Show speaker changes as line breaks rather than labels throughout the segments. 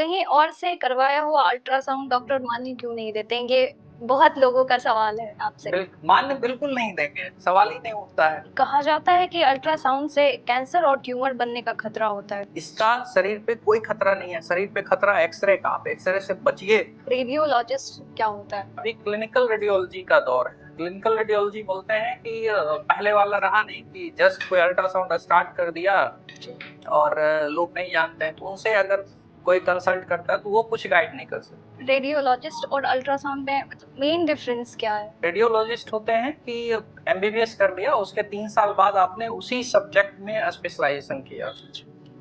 कहीं और से करवाया हुआ अल्ट्रासाउंड डॉक्टर मान्य क्यों नहीं देते? ये बहुत लोगों का सवाल है आपसे।
मान्य बिल्कुल नहीं देंगे, सवाल ही नहीं उठता है।
कहा जाता है कि अल्ट्रासाउंड से कैंसर और ट्यूमर बनने का खतरा होता है।
इसका शरीर पे कोई खतरा नहीं है। शरीर पे खतरा एक्सरे का, आप एक्सरे से बचिए।
रेडियोलॉजिस्ट क्या होता है?
अभी क्लिनिकल रेडियोलॉजी का दौर है। क्लिनिकल रेडियोलॉजी बोलते हैं कि पहले वाला रहा नहीं कि जस्ट कोई अल्ट्रासाउंड स्टार्ट कर दिया और लोग नहीं जानते हैं तो उनसे अगर कोई कंसल्ट करता है तो वो कुछ गाइड नहीं कर सकते।
रेडियोलॉजिस्ट और अल्ट्रासाउंड में मेन डिफरेंस क्या है?
रेडियोलॉजिस्ट होते हैं कि एमबीबीएस कर लिया, उसके 3 साल बाद आपने उसी सब्जेक्ट में स्पेशलाइजेशन किया।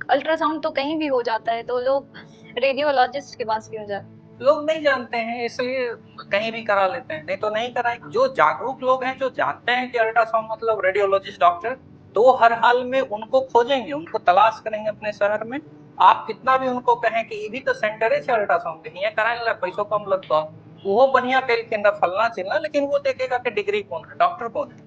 अल्ट्रासाउंड तो कहीं भी हो जाता है, तो लोग रेडियोलॉजिस्ट के पास क्यों जाते?
लोग नहीं जानते हैं इसलिए कहीं भी करा लेते हैं, नहीं तो नहीं कराएंगे। जो जागरूक लोग हैं, जो जानते हैं कि अल्ट्रासाउंड मतलब रेडियोलॉजिस्ट डॉक्टर, तो हर हाल में उनको खोजेंगे, उनको तलाश करेंगे अपने शहर में। आप कितना भी उनको कहें कि ये भी तो सेंटर है अल्ट्रासाउंड के, यहाँ कराए पैसों कम लगता, वो बढ़िया कह के फलना चिलना, लेकिन वो देखेगा कि डिग्री कौन है, डॉक्टर कौन है।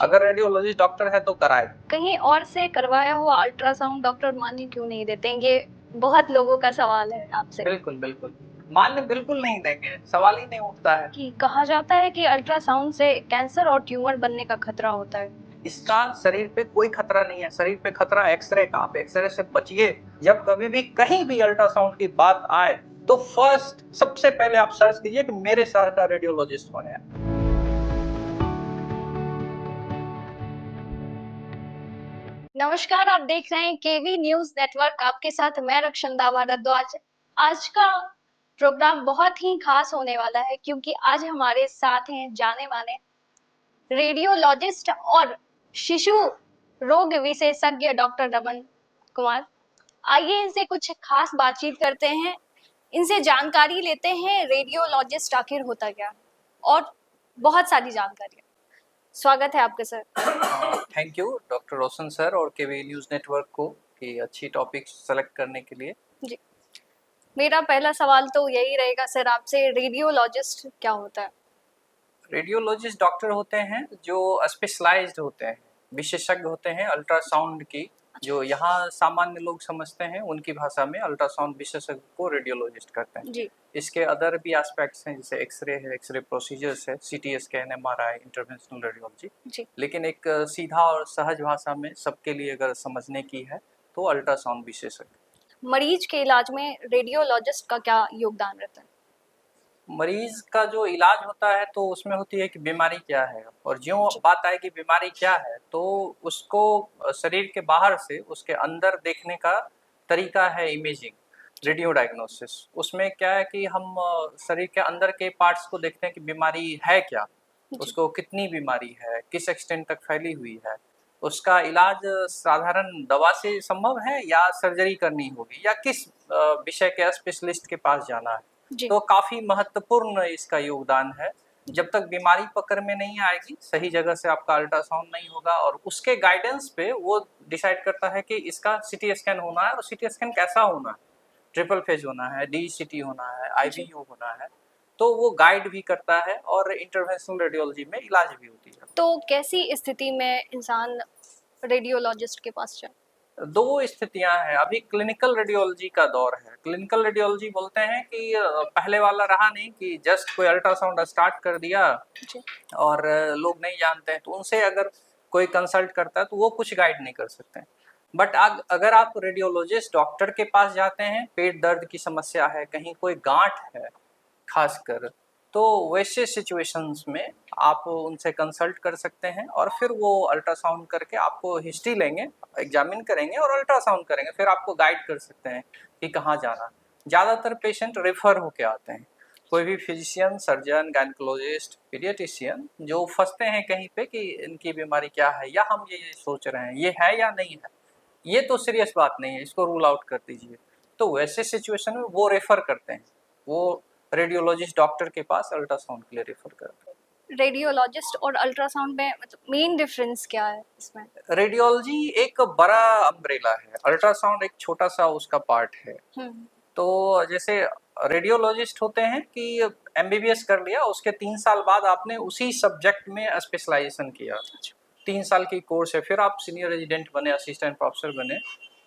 अगर रेडियोलॉजिस्ट डॉक्टर है तो कराए।
कहीं और से करवाया हुआ अल्ट्रासाउंड डॉक्टर मान्य क्यों नहीं देते? ये बहुत लोगों का सवाल है आपसे।
बिल्कुल बिल्कुल मान्य बिल्कुल नहीं देंगे, सवाल ही नहीं उठता है।
कि कहा जाता है कि अल्ट्रासाउंड से कैंसर और ट्यूमर बनने का खतरा होता है।
इसका शरीर पे कोई खतरा नहीं है। शरीर पे खतरा एक्सरे का, आप एक्सरे से बचिए। जब कभी भी कहीं भी अल्ट्रासाउंड की बात आए तो फर्स्ट सबसे पहले आप सर्च कीजिए कि मेरे शहर का रेडियोलॉजिस्ट कौन है।
नमस्कार, आप देख रहे हैं केवी न्यूज नेटवर्क। आपके साथ मैं रक्षण दावारद। आज का प्रोग्राम बहुत ही खास होने वाला है क्योंकि आज हमारे साथ हैं जाने माने रेडियोलॉजिस्ट और शिशु रोग विशेषज्ञ डॉक्टर रमन कुमार। आइए इनसे कुछ खास बातचीत करते हैं, इनसे जानकारी लेते हैं रेडियोलॉजिस्ट आखिर होता क्या, और बहुत सारी जानकारी। स्वागत है आपका sir.
Thank you doctor Roshan sir और केवी न्यूज नेटवर्क को कि अच्छी टॉपिक सेलेक्ट करने के लिए।
जी, मेरा पहला सवाल तो यही रहेगा सर आपसे, रेडियोलॉजिस्ट क्या होता है?
रेडियोलॉजिस्ट डॉक्टर होते हैं जो स्पेशलाइज्ड होते हैं, विशेषज्ञ होते हैं अल्ट्रासाउंड की। जो यहाँ सामान्य लोग समझते हैं उनकी भाषा में अल्ट्रासाउंड विशेषज्ञ को रेडियोलॉजिस्ट करते हैं।
जी।
इसके अदर भी एस्पेक्ट्स हैं, जैसे एक्सरे है, एक्सरे प्रोसीजर्स है, CT scan, MRI, interventional radiology. लेकिन एक सीधा और सहज भाषा में सबके लिए अगर समझने की है तो अल्ट्रासाउंड विशेषज्ञ।
मरीज के इलाज में रेडियोलॉजिस्ट का क्या योगदान रहता है?
मरीज का जो इलाज होता है तो उसमें होती है कि बीमारी क्या है, और जो बात आए कि बीमारी क्या है तो उसको शरीर के बाहर से उसके अंदर देखने का तरीका है इमेजिंग, रेडियो डायग्नोसिस। उसमें क्या है कि हम शरीर के अंदर के पार्ट्स को देखते हैं कि बीमारी है क्या, उसको कितनी बीमारी है, किस एक्सटेंट तक फैली हुई है, उसका इलाज साधारण दवा से संभव है या सर्जरी करनी होगी, या किस विषय के स्पेशलिस्ट के पास जाना है। तो काफी महत्वपूर्ण इसका योगदान है। जब तक बीमारी पकड़ में नहीं आएगी, सही जगह से आपका अल्ट्रासाउंड नहीं होगा, और उसके गाइडेंस पे वो डिसाइड करता है कि इसका सीटी स्कैन होना है, और सीटी स्कैन कैसा होना है, ट्रिपल फेज होना है, डीसीटी होना है, आईवीयू होना है, तो वो गाइड भी करता है, और इंटरवेंशनल रेडियोलॉजी में इलाज भी होती है।
तो कैसी स्थिति में इंसान रेडियोलॉजिस्ट के पास जाए?
दो स्थितियां हैं। अभी क्लिनिकल रेडियोलॉजी का दौर है। क्लिनिकल रेडियोलॉजी बोलते हैं कि पहले वाला रहा नहीं कि जस्ट कोई अल्ट्रासाउंड स्टार्ट कर दिया और लोग नहीं जानते हैं तो उनसे अगर कोई कंसल्ट करता है तो वो कुछ गाइड नहीं कर सकते हैं। बट अगर आप रेडियोलॉजिस्ट डॉक्टर के पास जाते हैं, पेट दर्द की समस्या है, कहीं कोई गांठ है खासकर, तो वैसे सिचुएशंस में आप उनसे कंसल्ट कर सकते हैं, और फिर वो अल्ट्रासाउंड करके आपको हिस्ट्री लेंगे, एग्जामिन करेंगे और अल्ट्रासाउंड करेंगे, फिर आपको गाइड कर सकते हैं कि कहाँ जाना। ज़्यादातर पेशेंट रेफर होके आते हैं। कोई भी फिजिशियन, सर्जन, गायनेकोलॉजिस्ट, पीडियाट्रिशियन जो फंसते हैं कहीं पे कि इनकी बीमारी क्या है, या हम ये सोच रहे हैं ये है या नहीं है, ये तो सीरियस बात नहीं है, इसको रूल आउट कर दीजिए, तो वैसे सिचुएशन में वो रेफर करते हैं, वो रेडियोलॉजिस्ट डॉक्टर के पास अल्ट्रासाउंड के लिए रेफर करते हैं।
रेडियोलॉजिस्ट और अल्ट्रासाउंड में मेन डिफरेंस क्या है इसमें?
रेडियोलॉजी एक बड़ा अम्ब्रेला है, अल्ट्रासाउंड एक छोटा सा उसका पार्ट है। तो जैसे रेडियोलॉजिस्ट होते हैं कि एमबीबीएस कर लिया, उसके 3 साल बाद आपने उसी सब्जेक्ट में स्पेशलाइजेशन किया, 3 साल की कोर्स है, फिर आप सीनियर रेजिडेंट बने, असिस्टेंट प्रोफेसर बने,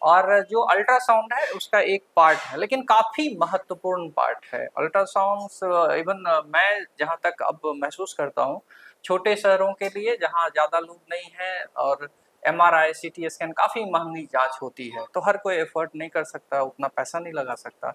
और जो अल्ट्रासाउंड है उसका एक पार्ट है, लेकिन काफ़ी महत्वपूर्ण पार्ट है अल्ट्रासाउंड। इवन मैं जहाँ तक अब महसूस करता हूँ, छोटे शहरों के लिए जहाँ ज़्यादा लोग नहीं हैं और एमआरआई सीटी स्कैन काफ़ी महंगी जांच होती है, तो हर कोई एफर्ट नहीं कर सकता, उतना पैसा नहीं लगा सकता,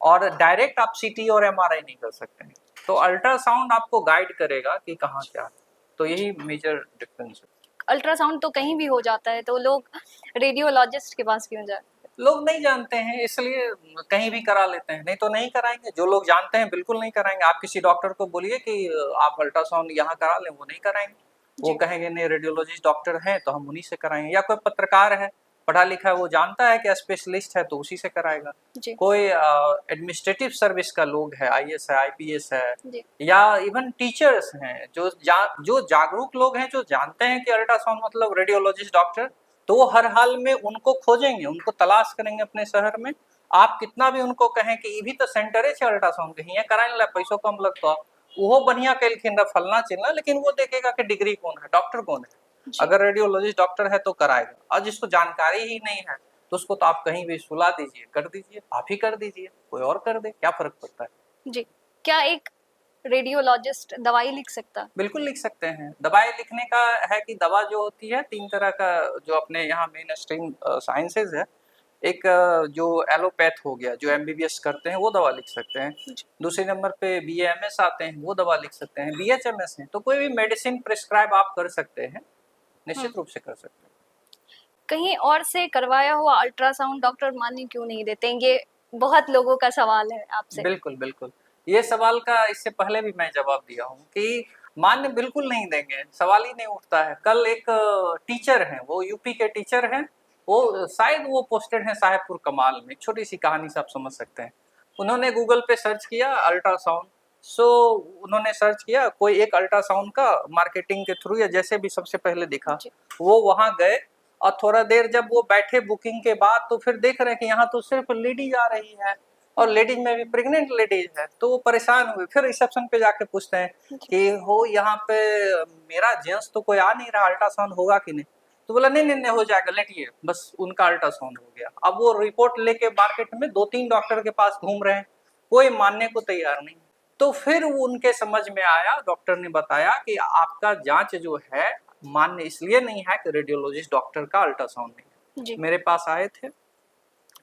और डायरेक्ट आप सीटी और एमआरआई नहीं कर सकते हैं। तो अल्ट्रासाउंड आपको गाइड करेगा कि कहाँ क्या है, तो यही मेजर डिफरेंस है।
अल्ट्रासाउंड तो कहीं भी हो जाता है, तो लोग रेडियोलॉजिस्ट के पास क्यों जाए?
लोग नहीं जानते हैं इसलिए कहीं भी करा लेते हैं, नहीं तो नहीं कराएंगे। जो लोग जानते हैं बिल्कुल नहीं कराएंगे। आप किसी डॉक्टर को बोलिए कि आप अल्ट्रासाउंड यहाँ करा लें, वो नहीं कराएंगे। वो
जी।
कहेंगे नहीं, रेडियोलॉजिस्ट डॉक्टर हैं तो हम उन्हीं से कराएंगे। या कोई पत्रकार है, पढ़ा लिखा है, वो जानता है कि स्पेशलिस्ट है तो उसी से कराएगा।
जी।
कोई एडमिनिस्ट्रेटिव सर्विस का लोग है, आईएएस है, आईपीएस है,
जी।
या इवन टीचर्स हैं, जो जागरूक लोग हैं, जो जानते हैं कि अल्ट्रासाउंड मतलब रेडियोलॉजिस्ट डॉक्टर, तो वो हर हाल में उनको खोजेंगे, उनको तलाश करेंगे अपने शहर में। आप कितना भी उनको कहें कि ये भी तो सेंटर है अल्ट्रासाउंड के, हियां कराए ला पैसों कम लगता, वो बढ़िया कैलखिन फलना चिलना, लेकिन वो देखेगा कि डिग्री कौन है, डॉक्टर कौन है।
जी।
अगर रेडियोलॉजिस्ट डॉक्टर है तो कराएगा, और जिसको जानकारी ही नहीं है तो उसको तो आप कहीं भी सुला दीजिए, कर दीजिए, आप ही कर दीजिए, कोई और कर दे, क्या फर्क पड़ता है।
जी। क्या एक रेडियोलॉजिस्ट दवाई लिख सकता है?
बिल्कुल लिख सकते हैं। दवाई लिखने का है कि दवा जो होती है 3 तरह का, जो अपने यहाँ मेन स्ट्रीम साइंसेज है। एक जो एलोपैथ हो गया, जो एमबीबीएस करते हैं वो दवा लिख सकते हैं। दूसरे नंबर पे बीएएमएस आते हैं, वो दवा लिख सकते हैं। बीएचएमएस है तो कोई भी मेडिसिन प्रिस्क्राइब आप कर सकते हैं, निश्चित रूप से कर सकते हैं।
कहीं और से करवाया हुआ अल्ट्रासाउंड डॉक्टर मान्य क्यों नहीं देते? ये बहुत लोगों का सवाल है आपसे।
बिल्कुल, बिल्कुल। ये सवाल का इससे पहले भी मैं जवाब दिया हूँ कि मान्य बिल्कुल नहीं देंगे, सवाल ही नहीं उठता है। कल एक टीचर हैं, वो यूपी के टीचर हैं, वो शायद वो पोस्टेड हैं साहेबपुर कमाल में। एक छोटी-सी कहानी से आप समझ सकते हैं। उन्होंने गूगल पे सर्च किया अल्ट्रासाउंड, उन्होंने सर्च किया कोई एक अल्ट्रासाउंड का मार्केटिंग के थ्रू या जैसे भी सबसे पहले दिखा, वो वहाँ गए, और थोड़ा देर जब वो बैठे बुकिंग के बाद, तो फिर देख रहे हैं कि यहाँ तो सिर्फ लेडीज आ रही है, और लेडीज में भी प्रेग्नेंट लेडीज है। तो वो परेशान हुए, फिर रिसेप्शन पे जाके पूछते हैं कि हो यहाँ पे मेरा जेंट्स तो कोई आ नहीं रहा, अल्ट्रासाउंड होगा कि नहीं? तो बोला नहीं नहीं नहीं, हो जाएगा, लेटिए, बस उनका अल्ट्रासाउंड हो गया। अब वो रिपोर्ट लेके मार्केट में 2-3 डॉक्टर के पास घूम रहे हैं, कोई मानने को तैयार नहीं। तो फिर उनके समझ में आया, डॉक्टर ने बताया कि आपका जांच जो है मान्य इसलिए नहीं है कि रेडियोलॉजिस्ट डॉक्टर का अल्ट्रासाउंड नहीं है। मेरे पास आए थे,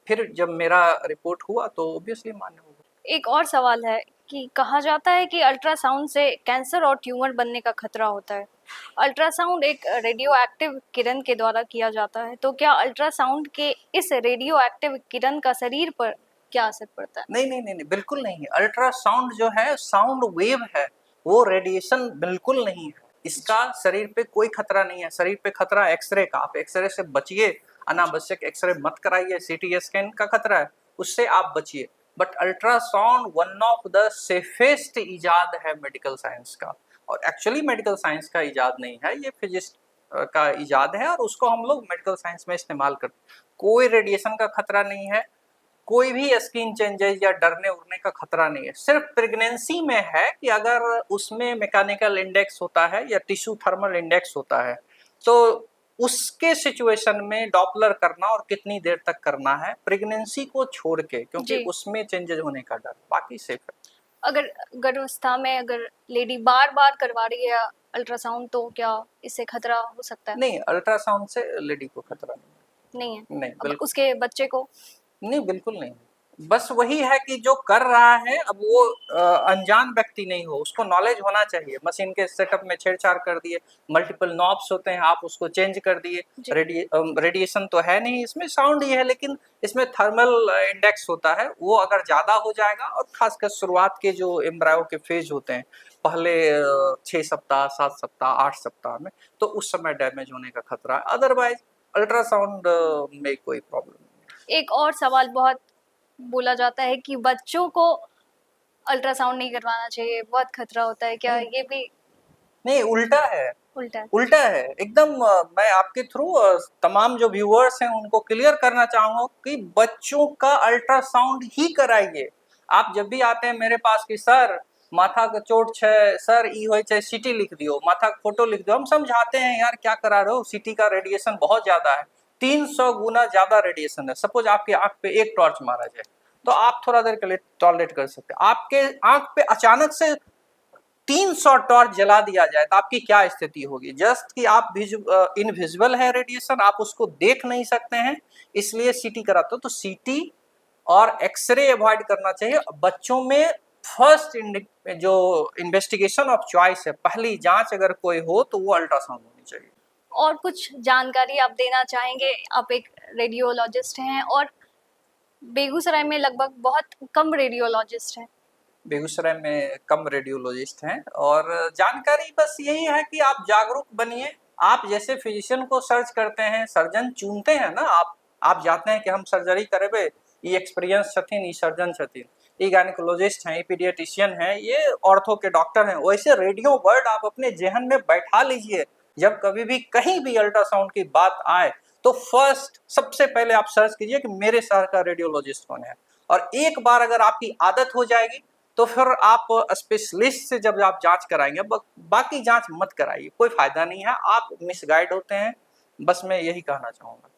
फिर जब मेरा रिपोर्ट हुआ तो ऑब्वियसली मान्य हो गया।
एक और सवाल है कि कहा जाता है कि अल्ट्रासाउंड से कैंसर और ट्यूमर बनने का खतरा होता है। अल्ट्रासाउंड एक रेडियो एक्टिव किरण के द्वारा किया जाता है, तो क्या अल्ट्रासाउंड के इस रेडियो एक्टिव किरण का शरीर पर क्या असर पड़ता है?
नहीं नहीं नहीं नहीं, बिल्कुल नहीं। अल्ट्रासाउंड जो है साउंड वेव है, वो रेडिएशन बिल्कुल नहीं है। इसका शरीर पे कोई खतरा नहीं है। शरीर पे खतरा एक्सरे का, आप एक्सरे से बचिए, अनावश्यक एक्सरे मत कराइए। सीटी स्कैन का खतरा है, उससे आप बचिए। But ultrasound one of the safest इजाद है मेडिकल साइंस का, और एक्चुअली मेडिकल साइंस का इजाद नहीं है, ये फिजिक्स का इजाद है, और उसको हम लोग मेडिकल साइंस में इस्तेमाल करते। कोई रेडिएशन का खतरा नहीं है, कोई भी स्किन चेंजेस या डरने उड़ने का खतरा नहीं है। सिर्फ प्रेगनेंसी में है कि अगर उसमें मैकेनिकल इंडेक्स होता है या टिश्यू थर्मल इंडेक्स होता है, तो उसके सिचुएशन में डॉपलर करना और कितनी देर तक करना है, प्रेगनेंसी को छोड़ के, क्योंकि उसमें चेंजेस होने का डर, बाकी सेफ है।
अगर गर्भावस्था में अगर लेडी बार बार करवा रही है अल्ट्रासाउंड, तो क्या इससे खतरा हो सकता है?
नहीं, अल्ट्रासाउंड से लेडी को खतरा
नहीं है।
नहीं,
अब उसके बच्चे को?
नहीं, बिल्कुल नहीं। बस वही है कि जो कर रहा है, अब वो अनजान व्यक्ति नहीं हो, उसको नॉलेज होना चाहिए। मशीन के सेटअप में छेड़छाड़ कर दिए, मल्टीपल नॉब्स होते हैं, आप उसको चेंज कर दिए। रेडिएशन तो है नहीं इसमें, साउंड ही है, लेकिन इसमें थर्मल इंडेक्स होता है, वो अगर ज़्यादा हो जाएगा, और खासकर शुरुआत के जो एम्ब्रायो के फेज होते हैं, पहले 6 सप्ताह, 7 सप्ताह, 8 सप्ताह में, तो उस समय डैमेज होने का खतरा है। अदरवाइज अल्ट्रासाउंड में कोई प्रॉब्लम नहीं।
एक और सवाल बहुत बोला जाता है कि बच्चों को अल्ट्रासाउंड नहीं करवाना चाहिए, बहुत खतरा होता है, क्या ये भी?
नहीं, उल्टा है।
उल्टा
है एकदम। मैं आपके थ्रू तमाम जो व्यूअर्स हैं उनको क्लियर करना चाहूंगा कि बच्चों का अल्ट्रासाउंड ही कराइए। आप जब भी आते हैं मेरे पास कि सर माथा का चोट है, सर ई हो चाहे सीटी लिख दियो, माथा का फोटो लिख दो, हम समझाते हैं यार क्या करा रहे हो, सीटी का रेडिएशन बहुत ज्यादा है, 300 गुना ज्यादा रेडिएशन है। सपोज आपकी आंख पे एक टॉर्च मारा जाए तो आप थोड़ा देर के लिए टॉलरेट कर सकते हैं। आपके आंख पे अचानक से 300 टॉर्च जला दिया जाए तो आपकी क्या स्थिति होगी। जस्ट कि आप इनविजिबल है रेडिएशन, आप उसको देख नहीं सकते हैं, इसलिए सीटी कराते हो। तो सीटी और एक्सरे अवॉइड करना चाहिए। बच्चों में फर्स्ट जो इन्वेस्टिगेशन ऑफ चॉइस है, पहली जांच अगर कोई हो तो वो अल्ट्रासाउंड होनी चाहिए।
और कुछ जानकारी आप देना चाहेंगे? आप एक रेडियोलॉजिस्ट हैं और बेगूसराय में लगभग बहुत कम रेडियोलॉजिस्ट हैं।
बेगूसराय में कम रेडियोलॉजिस्ट हैं और जानकारी बस यही है कि आप जागरूक बनिए। आप जैसे फिजिशियन को सर्च करते हैं, सर्जन चुनते हैं ना, आप जाते हैं कि हम सर्जरी करेबे, ये एक्सपीरियंस छथिन, ये सर्जन छथिन, ये गायनिकोलॉजिस्ट हैं, ये पीडियाट्रिशियन हैं, ये ऑर्थो के डॉक्टर हैं। वैसे रेडियो वर्ड आप अपने जेहन में बैठा लीजिए। जब कभी भी कहीं भी अल्ट्रासाउंड की बात आए तो फर्स्ट सबसे पहले आप सर्च कीजिए कि मेरे शहर का रेडियोलॉजिस्ट कौन है। और एक बार अगर आपकी आदत हो जाएगी तो फिर आप स्पेशलिस्ट से जब आप जांच कराएंगे, बाकी जांच मत कराइए, कोई फायदा नहीं है, आप मिसगाइड होते हैं। बस मैं यही कहना चाहूंगा।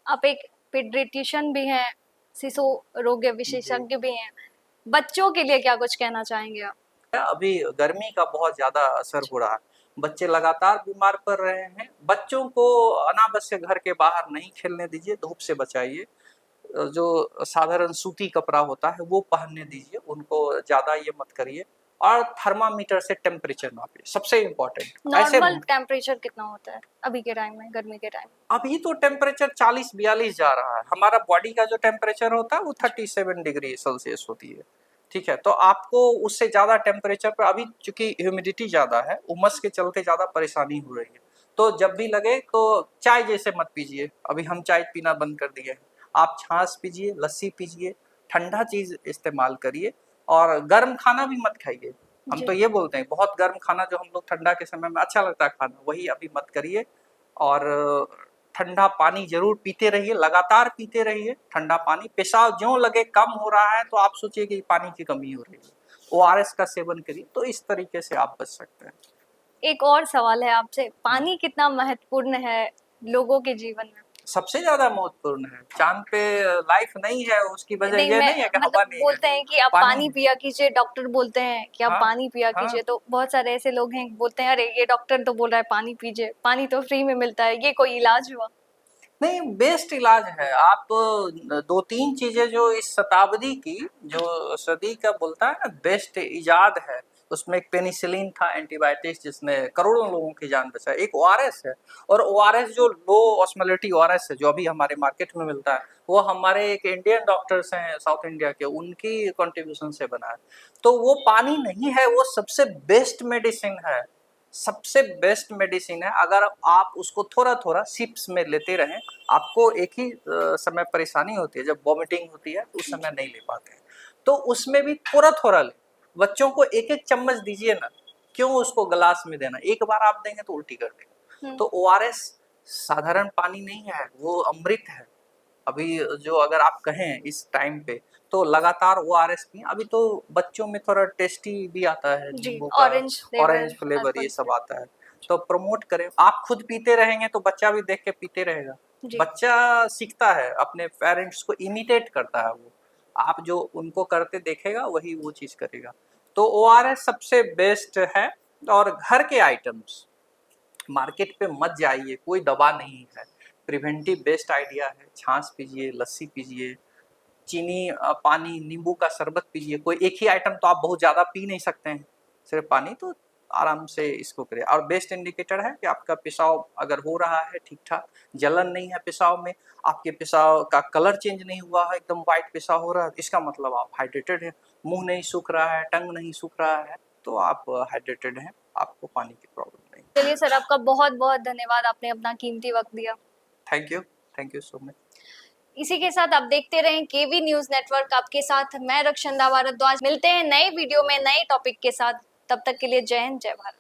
आप एक पीडियाट्रिशियन भी हैं, शिशु रोग विशेषज्ञ भी हैं, बच्चों के लिए क्या कुछ कहना चाहेंगे आप?
अभी गर्मी का बहुत ज्यादा असर हो रहा है, बच्चे लगातार बीमार पड़ रहे हैं। बच्चों को अनावश्यक घर के बाहर नहीं खेलने दीजिए, धूप से बचाइए। जो साधारण सूती कपड़ा होता है वो पहनने दीजिए, उनको ज्यादा ये मत करिए। और थर्मामीटर से टेम्परेचर नापिए, सबसे इम्पोर्टेंट। ऐसे
नॉर्मल टेम्परेचर कितना होता है अभी के टाइम में, गर्मी के टाइम?
अभी तो टेम्परेचर 40-42 जा रहा है। हमारा बॉडी का जो टेम्परेचर होता है वो 37 डिग्री सेल्सियस होती है, ठीक है। तो आपको उससे ज्यादा टेम्परेचर पर, अभी चूंकि ह्यूमिडिटी ज्यादा है, उमस के चलते ज्यादा परेशानी हो रही है। तो जब भी लगे तो चाय जैसे मत पीजिए, अभी हम चाय पीना बंद कर दिए हैं। आप छाछ पीजिए, लस्सी पीजिए, ठंडा चीज इस्तेमाल करिए। और गर्म खाना भी मत खाइए। हम तो ये बोलते हैं बहुत गर्म खाना जो हम लोग ठंडा के समय में अच्छा लगता है खाना, वही अभी मत करिए। और ठंडा पानी जरूर पीते रहिए, लगातार पीते रहिए ठंडा पानी। पेशाब ज्यों लगे कम हो रहा है तो आप सोचिए कि पानी की कमी हो रही है, ओआरएस का सेवन करिए। तो इस तरीके से आप बच सकते हैं।
एक और सवाल है आपसे, पानी कितना महत्वपूर्ण है लोगों के जीवन में?
सबसे ज्यादा महत्वपूर्ण है। चांद पे लाइफ नहीं है, उसकी वजह
नहीं,
ये
मैं
नहीं है कि हवा
मतलब
नहीं है,
बोलते हैं कि आप पानी पिया कीजिए, डॉक्टर बोलते हैं कि आप
हाँ
पानी पिया
हाँ।
कीजिए, तो बहुत सारे ऐसे लोग हैं बोलते हैं अरे ये डॉक्टर तो बोल रहा है पानी पीजिए, पानी तो फ्री में मिलता है, ये कोई इलाज हुआ?
नहीं, बेस्ट इलाज है। आप दो तीन चीजें जो इस शताब्दी की, जो सदी का बोलता है ना, बेस्ट इजाद है। उसमें एक पेनिसिलिन था, एंटीबायोटिक्स, जिसने करोड़ों लोगों की जान बचाई। एक ओआरएस है, और ओआरएस जो लो ऑस्मोलिटी ओआरएस है जो अभी हमारे मार्केट में मिलता है, वो हमारे एक इंडियन डॉक्टर्स हैं साउथ इंडिया के, उनकी कंट्रीब्यूशन से बना है। तो वो पानी नहीं है, वो सबसे बेस्ट मेडिसिन है, सबसे बेस्ट मेडिसिन है। अगर आप उसको थोड़ा थोड़ा सिप्स में लेते रहें, आपको एक ही समय परेशानी होती है, जब वॉमिटिंग होती है तो उस समय नहीं ले पाते हैं, तो उसमें भी थोड़ा थोड़ा ले। बच्चों को एक एक चम्मच दीजिए ना, क्यों उसको गिलास में देना, एक बार आप देंगे तो उल्टी कर देगा। तो ओआरएस साधारण पानी नहीं है, वो अमृत है। अभी जो अगर आप कहें इस टाइम पे तो लगातार ओआरएस पिए। अभी तो बच्चों में थोड़ा टेस्टी भी आता है,
जी,
नींबू का ऑरेंज फ्लेवर
आजकल
ये सब आता है, तो प्रमोट करें। आप खुद पीते रहेंगे तो बच्चा भी देख के पीते रहेगा। बच्चा सीखता है, अपने पेरेंट्स को इमिटेट करता है वो। आप जो उनको करते देखेगा वही वो चीज करेगा। तो ओआरएस सबसे बेस्ट है। और घर के आइटम्स, मार्केट पे मत जाइए, कोई दवा नहीं है, प्रिवेंटिव बेस्ट आइडिया है। छाछ पीजिए, लस्सी पीजिए, चीनी, पानी, नींबू का शरबत पीजिए। कोई एक ही आइटम तो आप बहुत ज्यादा पी नहीं सकते हैं, सिर्फ पानी। तो आराम से इसको करें। और बेस्ट इंडिकेटर है कि आपका पेशाब अगर हो रहा है ठीक ठाक, जलन नहीं है पेशाब में, आपके पेशाब का कलर चेंज नहीं हुआ है, एकदम व्हाइट पेशाब हो रहा है, इसका मतलब आप हाइड्रेटेड हैं। मुंह नहीं सूख रहा है, टंग नहीं सूख रहा है, तो आप हाइड्रेटेड हैं, आपको पानी की प्रॉब्लम नहीं।
चलिए सर, आपका बहुत बहुत धन्यवाद, आपने अपना कीमती वक्त दिया।
Thank you so much.
इसी के साथ आप देखते रहें केवी न्यूज नेटवर्क, आपके साथ मैं रक्षंदा भारद्वाज। मिलते हैं नए वीडियो में नए टॉपिक के साथ, तब तक के लिए जय हिंद, जय भारत।